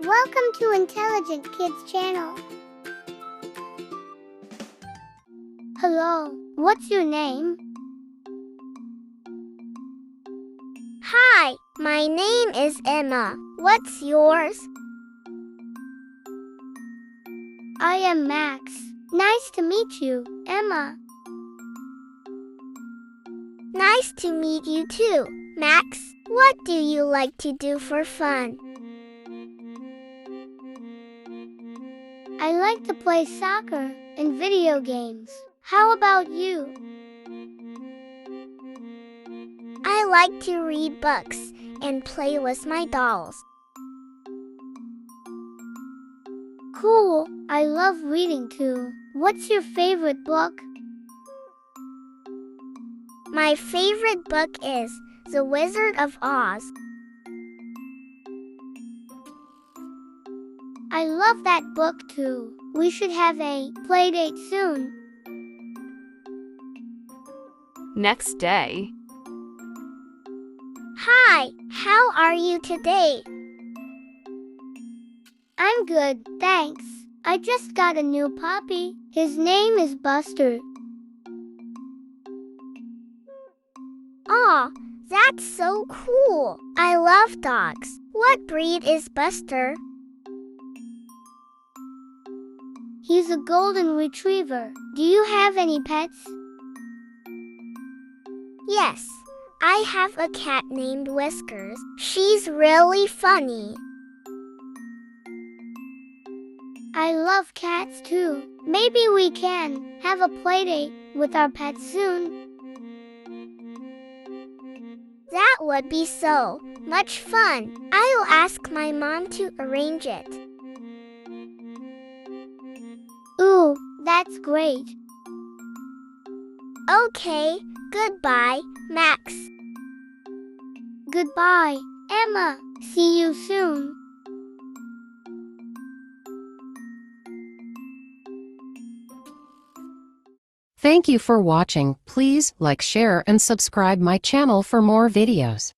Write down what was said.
Welcome to Intelligent Kids channel. Hello, what's your name? Hi, my name is Emma. What's yours? I am Max. Nice to meet you, Emma. Nice to meet you too, Max. What do you like to do for fun? I like to play soccer and video games. How about you? I like to read books and play with my dolls. Cool, I love reading too. What's your favorite book? My favorite book is The Wizard of Oz. I love that book too. We should have a play date soon. Next day. Hi, how are you today? I'm good, thanks. I just got a new puppy. His name is Buster. Aw, that's so cool. I love dogs. What breed is Buster? He's a golden retriever. Do you have any pets? Yes, I have a cat named Whiskers. She's really funny. I love cats too. Maybe we can have a play date with our pets soon. That would be so much fun. I'll ask my mom to arrange it. Ooh, that's great. Okay, goodbye, Max. Goodbye, Emma. See you soon. Thank you for watching. Please like, share, and subscribe my channel for more videos.